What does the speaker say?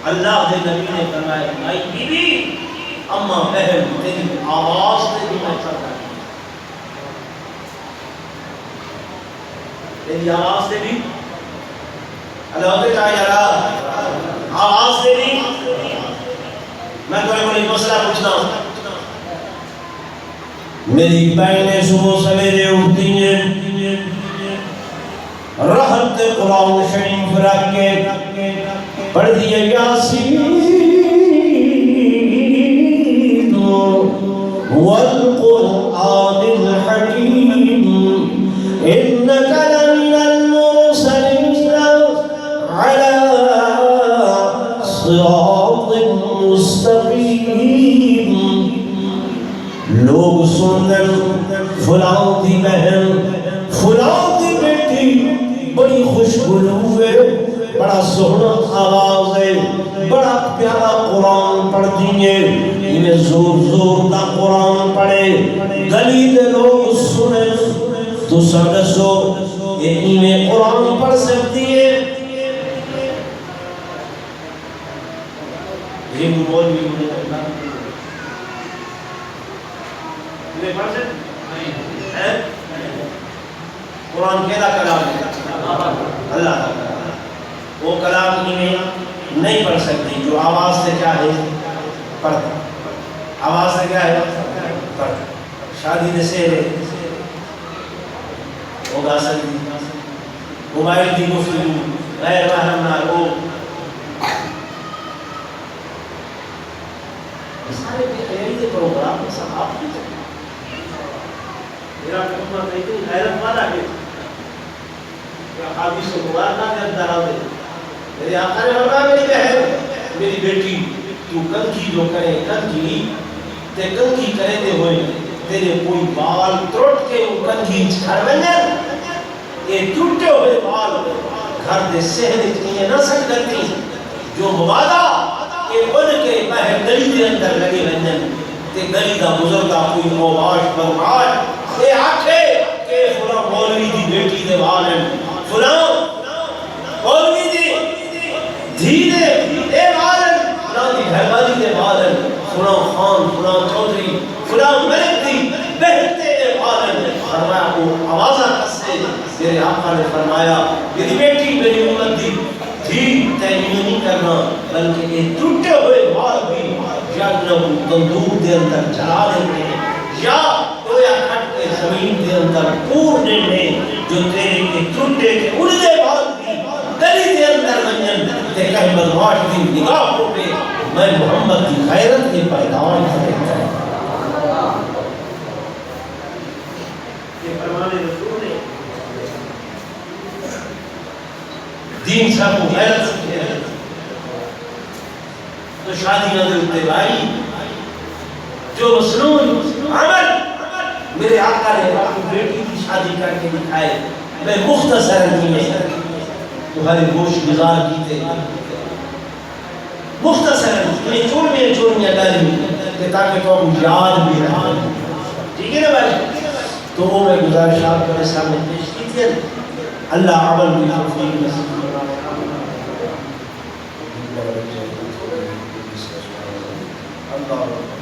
اللہ کے نبی نے فرمایا مائی بی بی اما بہن تیری آواز سے بھی میں چڑھ رہا ہوں، تیری آواز سے بھی اللہ کے کہا یار آواز سے بھی میں کوئی مسئلہ پوچھنا ہوں، میری بہنیں صبح سویرے اٹھتی ہیں رحمت قرآن شریف رکھ کے پڑھ دیا یاسین والقرآن الحکیم انک لمن المرسلین علی صراط مستقیم۔ لوگ سنن فلاں دی بہن فلاں دی بیٹی بڑی خوشبو ہے، بڑا سونا آواز ہے، بڑا پیارا قرآن پڑھتی ہے، انہیں زور زور دا قرآن پڑھے، گلی دے لوگ سنیں تو سمجھو یہ انہیں قرآن پڑھ سکتی ہے۔ یہ مولوی انہیں پڑھنا انہیں پڑھ سکتی ہے؟ قرآن کہنا کلام ہے اللہ کا، وہ کلام نہیں پڑھ سکتی جو آواز سے کیا ہے پڑھتا، آواز سے کیا ہے پڑھتا۔ شادی دے سہرے وہ گا سکتی، موبائل کی گفتگو غیر محرم نہ ہو، سارے بے خیالی کے پروگرام میں سب آپ کی چاہیے۔ میرا کمہ کہتے ہیں غیرت والا ہے حادث و مبارکہ کے اندر آتے میرے آقا نے فرمایا میری بہن میری بیٹی تو کنگھی جو کرے کنگھی تے کنگھی کرے دے ہوئے تیرے کوئی بال ترٹ کے وہ کنگھی گھر میں یہ ٹوٹے ہوئے بال گھر دے سہنے چاہیے نہ سکتی جو موادہ کہ ان کے بہن گلی دے اندر لگے رہنے تے گلی دا بزرگا کوئی موباش برماش یہ آکھے کہ فلاں مولوی دی بیٹی دے والن فلاں مولوی دی دھی دے والن فلاں دی گھروالی دے والن فلاں خان فلاں چودھری فلاں ملک دی بہن دے والن فرمایا وہ آوازہ کسے میرے آقا نے فرمایا میری بیٹی میری امت دی دھی تیمین نہیں کرنا بلکہ یہ ٹوٹے ہوئے بال بھی جہنم تندور دے اندر چلا دیتے ہیں یا کویا کھٹ کے زمین دے اندر پور دینے جو تیرے کے ٹوٹے کے اڑدے بال بھی گلی دے اندر منجن تے کہیں بدماش دی نگاہ کو پہ میں محمد کی خیرت کے پیداوان کرتا ہے۔ یہ فرمان رسول نے دین صاحب کو غیرت سکتے ہیں تو شادی نہ دلتے بھائی جو مسنون عمل میرے آقا نے اپنی بیٹی کی شادی کر کے دکھائے میں مختصر میں تمہارے گوشت گزار کی تھے مختصر میں چھوڑیاں ڈالی کہ تاکہ تو ہم یاد بھی رہا ٹھیک ہے نا بھائی تو وہ میں گزارش آپ کے سامنے پیش کی تھی اللہ عمل کی توفیق نصیب اللہ